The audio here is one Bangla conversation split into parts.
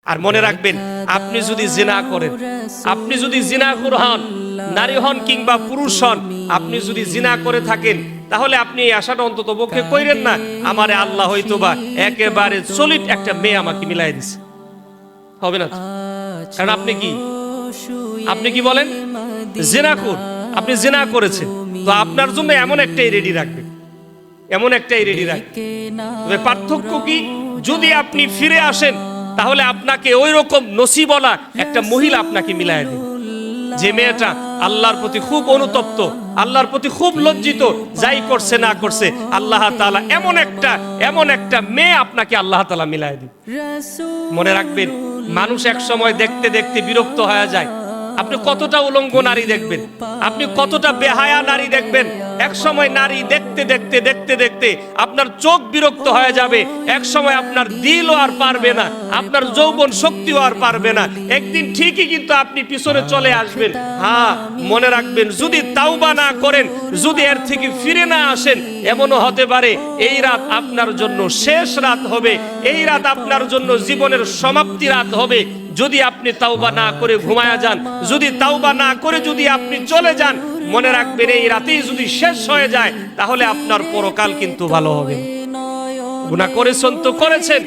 আর মনে রাখবেন, আপনি যদি জিনা করেন, আপনি যদি জিনাখোর হন, নারী হন কিংবা পুরুষ হন, আপনি যদি জিনা করে থাকেন, তাহলে আপনি এই আশাটা অন্তত পক্ষে কইরেন না আমারে আল্লাহ হয়তোবা একেবারে সলিড একটা মেয়ে আমাকে মিলাই দিছে। হবে না, কারণ আপনি কি বলেন? জিনাখোর, আপনি জিনা করেছেন, তো আপনার জন্য এমন একটাই রেডি রাখবেন, এমন একটাই রেডি রাখবেন। তবে পার্থক্য কি? যদি আপনি ফিরে আসেন, তাহলে আপনাকে ওই রকম নসিবওয়ালা একটা মহিলা আপনাকে মিলায় দেবে, যে মেয়েটা আল্লাহর প্রতি খুব অনুতপ্ত, আল্লাহর প্রতি খুব লজ্জিত, যাই করছে না করছে আল্লাহ তাআলা এমন একটা মেয়ে আপনাকে আল্লাহ তাআলা মিলায় দিবে। মনে রাখবেন, মানুষ এক সময় দেখতে দেখতে বিরক্ত হয়ে যায়। আপনি কতটা উলঙ্গ নারী দেখবেন, আপনি কতটা বেহায়া নারী দেখবেন, এক সময় নারী দেখতে দেখতে দেখতে দেখতে আপনার চোখ বিরক্ত হয়ে যাবে। এক সময় আপনার দিলও আর পারবে না, আপনার যৌবন শক্তিও আর পারবে না। একদিন ঠিকই কিন্তু আপনি পিছনে চলে আসবেন। হ্যাঁ, মনে রাখবেন, যদি তাওবা না করেন, যদি এর থেকে ফিরে না আসেন, এমনও হতে পারে এই রাত আপনার জন্য শেষ রাত হবে, এই রাত আপনার জন্য জীবনের সমাপ্তি রাত হবে। যদি আপনি তাওবা না করে ঘুমায়া যান, যদি তাওবা না করে যদি আপনি চলে যান, মনে রাখবেন এই রাতেই যদি শেষ হয়ে যায়, তাহলে আপনার পরকাল কিন্তু ভালো হবে। গুনাহ করেছেন তো করেছেন,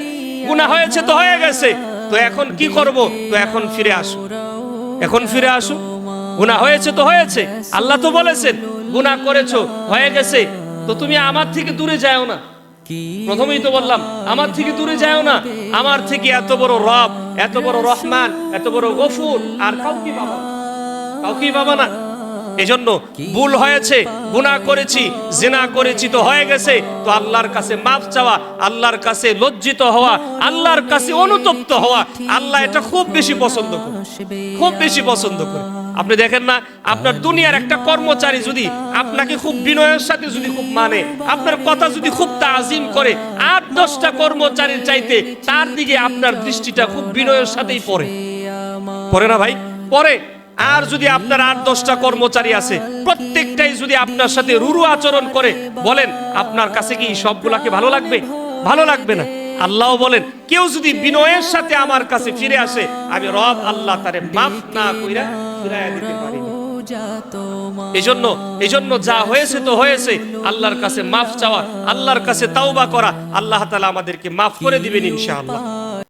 গুনাহ হয়েছে তো হয়ে গেছে, তো এখন কি করব? তো এখন ফিরে আসো, এখন ফিরে আসো। গুনাহ হয়েছে তো হয়েছে, আল্লাহ তো বলেছেন গুনাহ করেছো, হয়ে গেছে, তো তুমি আমার থেকে দূরে যাও না। প্রথমেই তো বললাম, আমার থেকে দূরে যাও না। আমার থেকে এত বড় রব, এত বড় রহমান, এত বড় গফুর আর কাউকে পাবা না। এজন্য ভুল হয়েছে, গুনাহ করেছি, জিনা করেছি তো হয়ে গেছে, তো আল্লাহর কাছে মাফ চাওয়া, আল্লাহর কাছে লজ্জিত হওয়া, আল্লাহর কাছে অনুতপ্ত হওয়া, আল্লাহ এটা খুব বেশি পছন্দ করে, খুব বেশি পছন্দ করে। আপনি দেখেন না, আপনার দুনিয়ার একটা কর্মচারী যদি আপনাকে খুব বিনয়ের সাথে যদি খুব মানে, আপনার কথা যদি খুব তাজিম করে, 8-10টা কর্মচারীর চাইতে তার দিকে আপনার দৃষ্টিটা খুব বিনয়ের সাথেই পড়ে না ভাই? পড়ে। আর যদি আপনার 8-10টা কর্মচারী আছে, প্রত্যেকটাই যদি আপনার সাথে রুরু আচরণ করে, বলেন আপনার কাছে কি সবগুলাকে ভালো লাগবে? ভালো লাগবে না। আল্লাহ বলেন, কেউ যদি বিনয়ের সাথে আমার কাছে ফিরে আসে, আমি রব আল্লাহ তারে মাফ না কইরা ফিরাইয়া দিতে পারি না। এজন্য যা হয়েছে তো হয়েছে, আল্লাহর কাছে মাফ চাওয়া, আল্লাহর কাছে তাওবা করা, আল্লাহ তাআলা আমাদেরকে মাফ করে দিবেন ইনশাআল্লাহ।